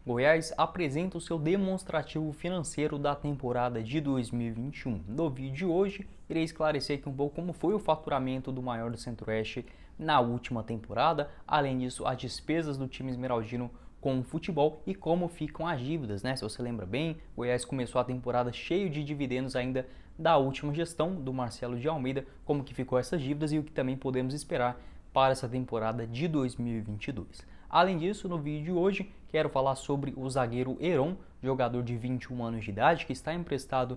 Goiás apresenta o seu demonstrativo financeiro da temporada de 2021. No vídeo de hoje, irei esclarecer aqui um pouco como foi o faturamento do maior do Centro-Oeste na última temporada, além disso, as despesas do time esmeraldino com o futebol e como ficam as dívidas, né? Se você lembra bem, Goiás começou a temporada cheio de dividendos ainda da última gestão do Marcelo de Almeida, como que ficou essas dívidas e o que também podemos esperar para essa temporada de 2022. Além disso, no vídeo de hoje, quero falar sobre o zagueiro Heron, jogador de 21 anos de idade, que está emprestado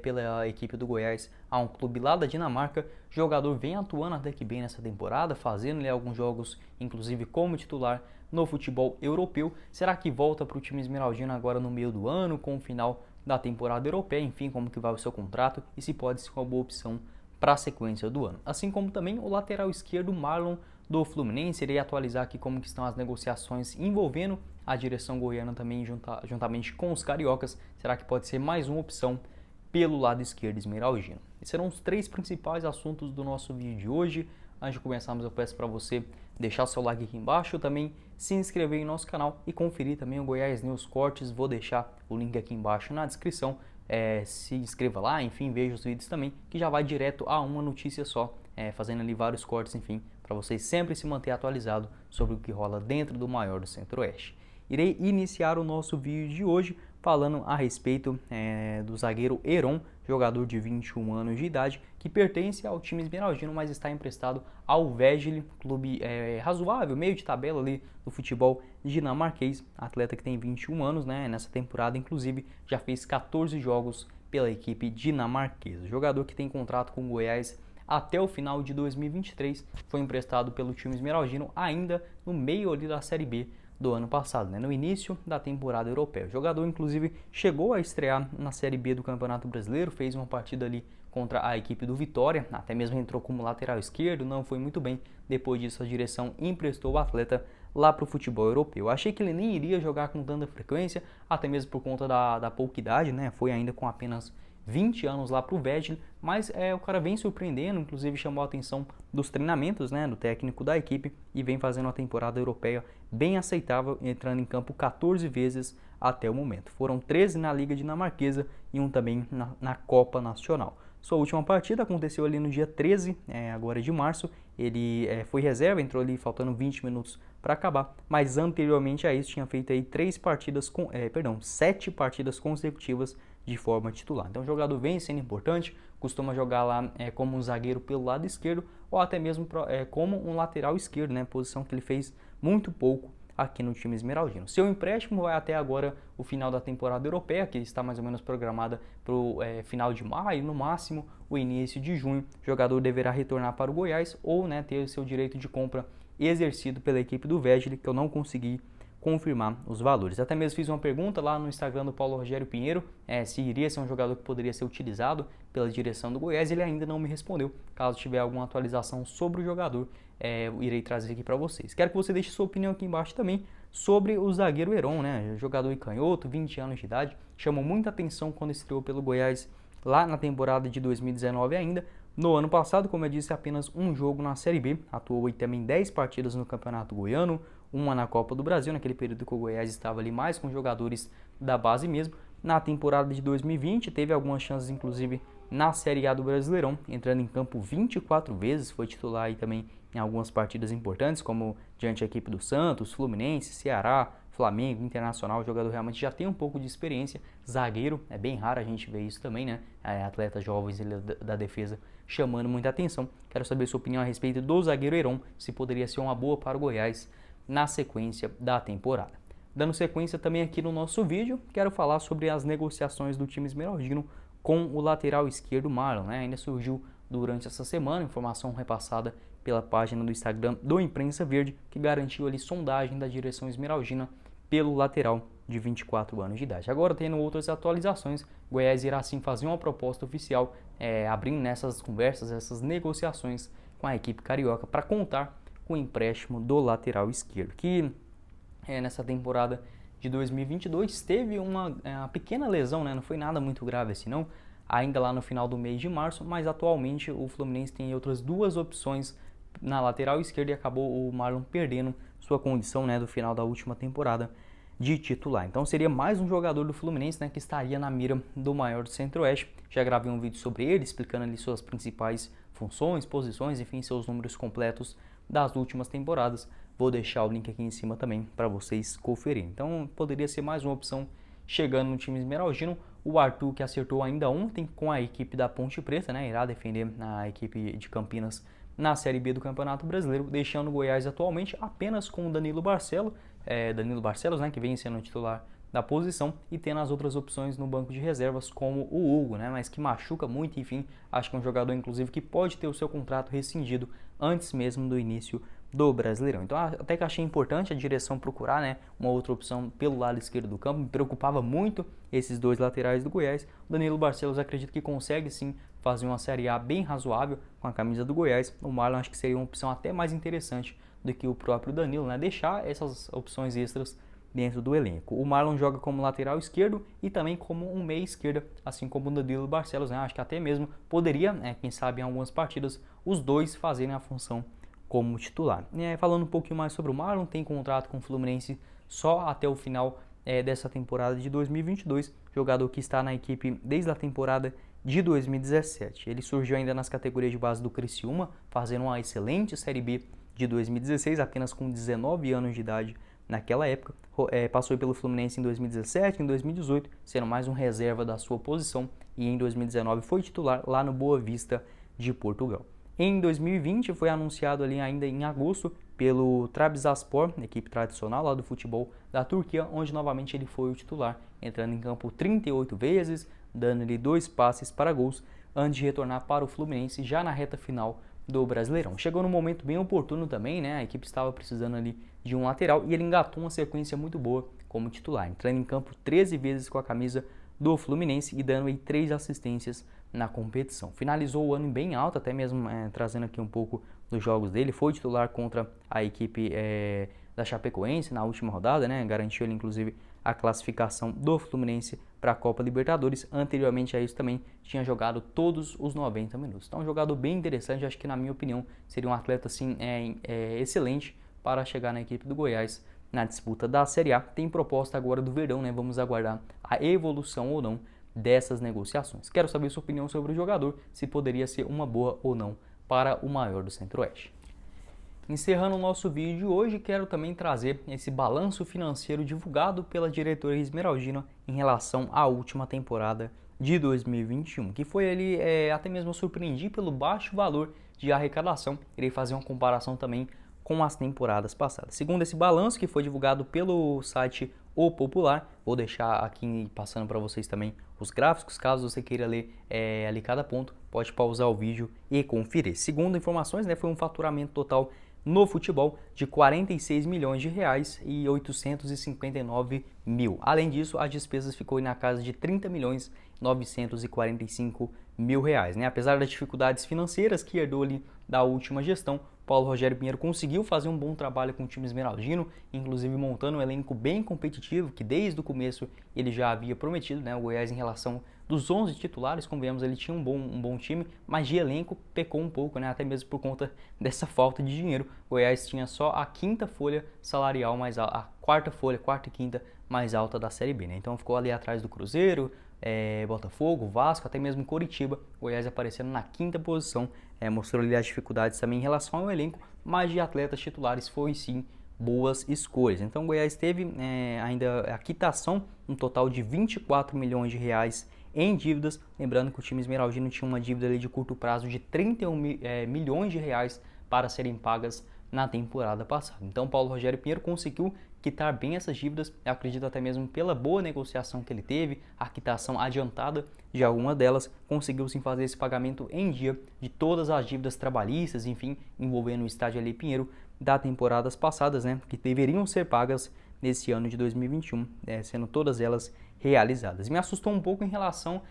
pela equipe do Goiás a um clube lá da Dinamarca. O jogador vem atuando até que bem nessa temporada, fazendo alguns jogos, inclusive como titular no futebol europeu. Será que volta para o time esmeraldino agora no meio do ano, com o final da temporada europeia? Enfim, como que vai o seu contrato e se pode ser uma boa opção para a sequência do ano. Assim como também o lateral esquerdo Marlon do Fluminense. Irei atualizar aqui como que estão as negociações envolvendo a direção goiana também juntamente com os cariocas. Será que pode ser mais uma opção pelo lado esquerdo esmeraldino? Esses serão os três principais assuntos do nosso vídeo de hoje. Antes de começarmos, eu peço para você deixar seu like aqui embaixo, também se inscrever em nosso canal e conferir também o Goiás News Cortes. Vou deixar o link aqui embaixo na descrição. Se inscreva lá, enfim, veja os vídeos também, que já vai direto a uma notícia só, fazendo ali vários cortes, enfim, para vocês sempre se manter atualizado sobre o que rola dentro do maior do Centro-Oeste. Irei iniciar o nosso vídeo de hoje falando a respeito do zagueiro Heron, jogador de 21 anos de idade, que pertence ao time esmeraldino, mas está emprestado ao Vejle, clube razoável, meio de tabela ali do futebol dinamarquês. Atleta que tem 21 anos, né? Nessa temporada, inclusive, já fez 14 jogos pela equipe dinamarquesa. Jogador que tem contrato com o Goiás até o final de 2023, foi emprestado pelo time esmeraldino ainda no meio ali da Série B do ano passado, né? No início da temporada europeia. O jogador, inclusive, chegou a estrear na Série B do Campeonato Brasileiro, fez uma partida ali contra a equipe do Vitória, até mesmo entrou como lateral esquerdo, não foi muito bem. Depois disso, a direção emprestou o atleta lá para o futebol europeu. Achei que ele nem iria jogar com tanta frequência, até mesmo por conta da pouca idade, né? Foi ainda com apenas 20 anos lá para o Vejle, mas o cara vem surpreendendo, inclusive chamou a atenção dos treinamentos, né, do técnico da equipe, e vem fazendo uma temporada europeia bem aceitável, entrando em campo 14 vezes até o momento. Foram 13 na Liga Dinamarquesa e um também na Copa Nacional. Sua última partida aconteceu ali no dia 13, agora de março. Ele foi reserva, entrou ali faltando 20 minutos para acabar, mas anteriormente a isso tinha feito aí 7 partidas consecutivas de forma titular. Então o jogador vem sendo importante, costuma jogar lá como um zagueiro pelo lado esquerdo ou até mesmo como um lateral esquerdo, né? Posição que ele fez muito pouco aqui no time esmeraldino. Seu empréstimo vai até agora o final da temporada europeia, que está mais ou menos programada para o final de maio, no máximo o início de junho. O jogador deverá retornar para o Goiás ou, né, ter o seu direito de compra exercido pela equipe do Vejle, que eu não consegui confirmar os valores. Até mesmo fiz uma pergunta lá no Instagram do Paulo Rogério Pinheiro, se iria ser um jogador que poderia ser utilizado pela direção do Goiás. Ele ainda não me respondeu. Caso tiver alguma atualização sobre o jogador, eu irei trazer aqui para vocês. Quero que você deixe sua opinião aqui embaixo também sobre o zagueiro Heron, né? Jogador canhoto, 20 anos de idade, chamou muita atenção quando estreou pelo Goiás lá na temporada de 2019 ainda. No ano passado, como eu disse, apenas um jogo na Série B, atuou também 10 partidas no Campeonato Goiano, uma na Copa do Brasil, naquele período que o Goiás estava ali mais com jogadores da base mesmo. Na temporada de 2020, teve algumas chances, inclusive, na Série A do Brasileirão, entrando em campo 24 vezes, foi titular aí também em algumas partidas importantes, como diante da equipe do Santos, Fluminense, Ceará, Flamengo, Internacional. O jogador realmente já tem um pouco de experiência, zagueiro, é bem raro a gente ver isso também, né? Atletas jovens da defesa chamando muita atenção. Quero saber sua opinião a respeito do zagueiro Heron, se poderia ser uma boa para o Goiás na sequência da temporada. Dando sequência também aqui no nosso vídeo, quero falar sobre as negociações do time esmeraldino com o lateral esquerdo Marlon, né? Ainda surgiu durante essa semana informação repassada pela página do Instagram do Imprensa Verde, que garantiu ali sondagem da direção esmeraldina pelo lateral de 24 anos de idade. Agora, tendo outras atualizações, Goiás irá sim fazer uma proposta oficial, abrindo nessas conversas, essas negociações com a equipe carioca para contar com o empréstimo do lateral esquerdo, que nessa temporada de 2022 teve uma pequena lesão, né? Não foi nada muito grave assim não, ainda lá no final do mês de março, mas atualmente o Fluminense tem outras duas opções na lateral esquerda e acabou o Marlon perdendo sua condição, né, do final da última temporada de titular. Então seria mais um jogador do Fluminense, né, que estaria na mira do maior do Centro-Oeste. Já gravei um vídeo sobre ele, explicando ali suas principais funções, posições, enfim, seus números completos das últimas temporadas. Vou deixar o link aqui em cima também para vocês conferirem. Então poderia ser mais uma opção chegando no time esmeraldino. O Arthur, que acertou ainda ontem com a equipe da Ponte Preta, né, irá defender a equipe de Campinas na Série B do Campeonato Brasileiro, deixando o Goiás atualmente apenas com o Danilo Barcelos, né, que vem sendo o titular da posição, e tendo as outras opções no banco de reservas, como o Hugo, né, mas que machuca muito, enfim, acho que é um jogador, inclusive, que pode ter o seu contrato rescindido antes mesmo do início do Brasileirão. Então, até que achei importante a direção procurar, né, uma outra opção pelo lado esquerdo do campo. Me preocupava muito esses dois laterais do Goiás. O Danilo Barcelos acredito que consegue sim fazer uma Série A bem razoável com a camisa do Goiás. O Marlon acho que seria uma opção até mais interessante do que o próprio Danilo, né, deixar essas opções extras dentro do elenco. O Marlon joga como lateral esquerdo e também como um meia esquerda, assim como o Danilo Barcelos, né? Acho que até mesmo poderia, quem sabe em algumas partidas, os dois fazerem a função como titular. Falando um pouquinho mais sobre o Marlon, tem contrato com o Fluminense só até o final dessa temporada de 2022, jogador que está na equipe desde a temporada de 2017. Ele surgiu ainda nas categorias de base do Criciúma, fazendo uma excelente Série B de 2016, apenas com 19 anos de idade naquela época. Passou pelo Fluminense em 2017 e em 2018, sendo mais um reserva da sua posição, e em 2019 foi titular lá no Boa Vista de Portugal. Em 2020 foi anunciado ali ainda em agosto pelo Trabzonspor, equipe tradicional lá do futebol da Turquia, onde novamente ele foi o titular, entrando em campo 38 vezes, dando-lhe 2 passes para gols, antes de retornar para o Fluminense já na reta final do Brasileirão. Chegou num momento bem oportuno também, né? A equipe estava precisando ali de um lateral e ele engatou uma sequência muito boa como titular, entrando em campo 13 vezes com a camisa do Fluminense e dando aí 3 assistências na competição. Finalizou o ano bem alto, até mesmo trazendo aqui um pouco dos jogos dele. Foi titular contra a equipe da Chapecoense na última rodada, né? Garantiu ele, inclusive, a classificação do Fluminense para a Copa Libertadores. Anteriormente a isso também tinha jogado todos os 90 minutos. Então, um jogador bem interessante. Acho que, na minha opinião, seria um atleta assim, excelente para chegar na equipe do Goiás na disputa da Série A. Tem proposta agora do verão, né? Vamos aguardar a evolução ou não dessas negociações. Quero saber sua opinião sobre o jogador, se poderia ser uma boa ou não para o maior do Centro-Oeste. Encerrando o nosso vídeo de hoje, quero também trazer esse balanço financeiro divulgado pela diretoria esmeraldina em relação à última temporada de 2021, que foi ali, até mesmo surpreendi pelo baixo valor de arrecadação. Irei fazer uma comparação também com as temporadas passadas. Segundo esse balanço que foi divulgado pelo site O Popular, vou deixar aqui passando para vocês também os gráficos, caso você queira ler ali cada ponto, pode pausar o vídeo e conferir. Segundo informações, né, foi um faturamento total no futebol de 46 milhões de reais e 859 mil. Além disso, as despesas ficou na casa de 30 milhões 945 mil reais, né? Apesar das dificuldades financeiras que herdou ali da última gestão, Paulo Rogério Pinheiro conseguiu fazer um bom trabalho com o time esmeraldino, inclusive montando um elenco bem competitivo, que desde o começo ele já havia prometido, né? O Goiás, em relação dos 11 titulares, como vemos, ele tinha um bom time, mas de elenco pecou um pouco, né? Até mesmo por conta dessa falta de dinheiro. O Goiás tinha só a quinta folha salarial mais alta, a quarta e quinta mais alta da Série B, né? Então ficou ali atrás do Cruzeiro, Botafogo, Vasco, até mesmo Coritiba. O Goiás aparecendo na quinta posição, mostrou ali as dificuldades também em relação ao elenco, mas de atletas titulares foi sim boas escolhas. Então o Goiás teve ainda a quitação, um total de 24 milhões de reais em dívidas. Lembrando que o time esmeraldino tinha uma dívida ali de curto prazo de 31 milhões de reais para serem pagas na temporada passada. Então Paulo Rogério Pinheiro conseguiu quitar bem essas dívidas, eu acredito até mesmo pela boa negociação que ele teve, a quitação adiantada de alguma delas, conseguiu sim fazer esse pagamento em dia de todas as dívidas trabalhistas, enfim, envolvendo o estádio Ali Pinheiro das temporadas passadas, né, que deveriam ser pagas nesse ano de 2021, sendo todas elas realizadas. Me assustou um pouco em relação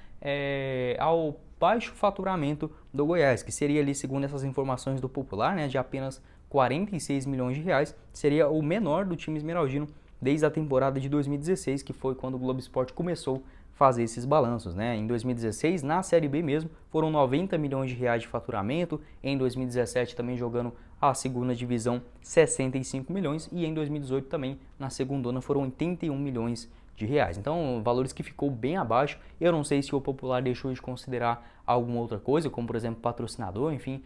ao baixo faturamento do Goiás, que seria ali, segundo essas informações do Popular, né, de apenas 46 milhões de reais, seria o menor do time esmeraldino desde a temporada de 2016, que foi quando o Globo Esporte começou a fazer esses balanços, né? Em 2016, na Série B mesmo, foram 90 milhões de reais de faturamento, em 2017 também jogando a segunda divisão 65 milhões e em 2018 também na segundona foram 81 milhões de reais. Então, valores que ficou bem abaixo. Eu não sei se o Popular deixou de considerar alguma outra coisa, como por exemplo patrocinador, enfim,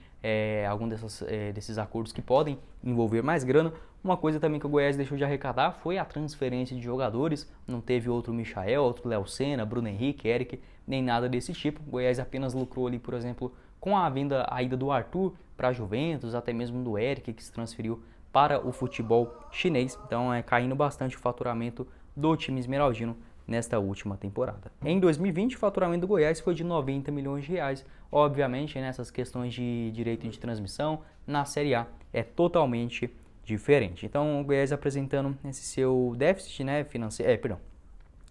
algum desses acordos que podem envolver mais grana. Uma coisa também que o Goiás deixou de arrecadar foi a transferência de jogadores. Não teve outro Michael, outro Léo Senna, Bruno Henrique, Eric, nem nada desse tipo. O Goiás apenas lucrou ali, por exemplo, com a ida do Arthur para a Juventus, até mesmo do Eric, que se transferiu para o futebol chinês. Então, caindo bastante o faturamento do time esmeraldino nesta última temporada. Em 2020, o faturamento do Goiás foi de 90 milhões de reais. Obviamente, nessas questões de direito de transmissão, na Série A é totalmente diferente. Então, o Goiás apresentando esse seu déficit, né, financeiro,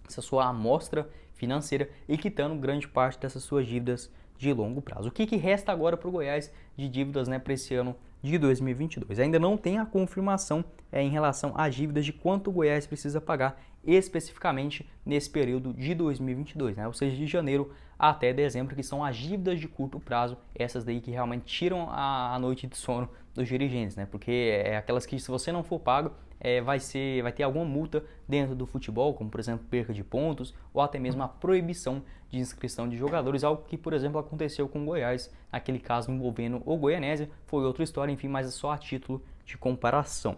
essa sua amostra financeira e quitando grande parte dessas suas dívidas de longo prazo. O que resta agora para o Goiás de dívidas, né, para esse ano de 2022? Ainda não tem a confirmação em relação às dívidas de quanto o Goiás precisa pagar especificamente nesse período de 2022, né? Ou seja, de janeiro até dezembro, que são as dívidas de curto prazo, essas daí que realmente tiram a noite de sono dos dirigentes, né? Porque é aquelas que, se você não for pago, vai ter alguma multa dentro do futebol, como por exemplo perca de pontos ou até mesmo a proibição de inscrição de jogadores, algo que por exemplo aconteceu com o Goiás, naquele caso envolvendo o Goianésia, foi outra história, enfim, mas é só a título de comparação.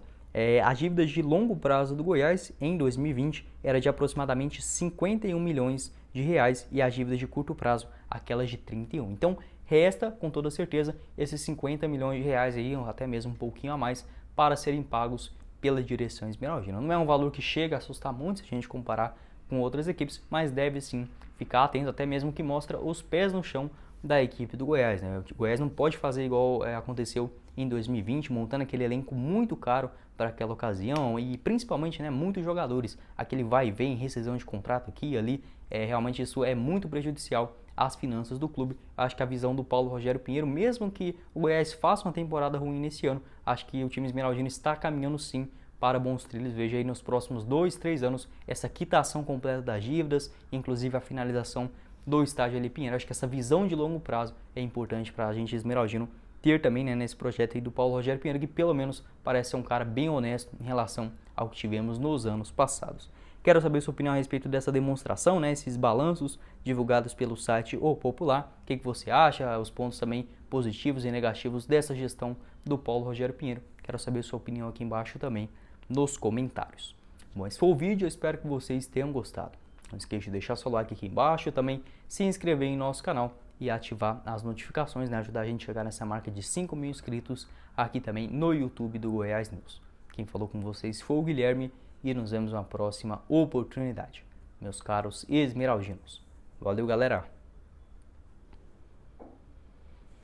A dívida de longo prazo do Goiás em 2020 era de aproximadamente 51 milhões de reais e as dívidas de curto prazo, aquelas de 31. Então, resta com toda certeza esses 50 milhões de reais aí, ou até mesmo um pouquinho a mais, para serem pagos pela direção esmeraldina. Não é um valor que chega a assustar muito se a gente comparar com outras equipes, mas deve sim ficar atento, até mesmo que mostra os pés no chão da equipe do Goiás, né? O Goiás não pode fazer igual aconteceu em 2020, montando aquele elenco muito caro para aquela ocasião e principalmente, né, muitos jogadores, aquele vai e vem, rescisão de contrato aqui e ali, realmente isso é muito prejudicial às finanças do clube. Acho que a visão do Paulo Rogério Pinheiro, mesmo que o Goiás faça uma temporada ruim nesse ano, acho que o time esmeraldino está caminhando sim para bons trilhos. Veja aí nos próximos 2-3 anos essa quitação completa das dívidas, inclusive a finalização do estádio ali Pinheiro. Acho que essa visão de longo prazo é importante para a gente esmeraldino ter também, né, nesse projeto aí do Paulo Rogério Pinheiro, que pelo menos parece ser um cara bem honesto em relação ao que tivemos nos anos passados. Quero saber sua opinião a respeito dessa demonstração, né, esses balanços divulgados pelo site O Popular. O que você acha, os pontos também positivos e negativos dessa gestão do Paulo Rogério Pinheiro. Quero saber sua opinião aqui embaixo também nos comentários. Bom, esse foi o vídeo, eu espero que vocês tenham gostado. Não esqueça de deixar seu like aqui embaixo, também se inscrever em nosso canal e ativar as notificações, né? Ajudar a gente a chegar nessa marca de 5 mil inscritos aqui também no YouTube do Goiás News. Quem falou com vocês foi o Guilherme e nos vemos na próxima oportunidade, meus caros esmeraldinos. Valeu, galera!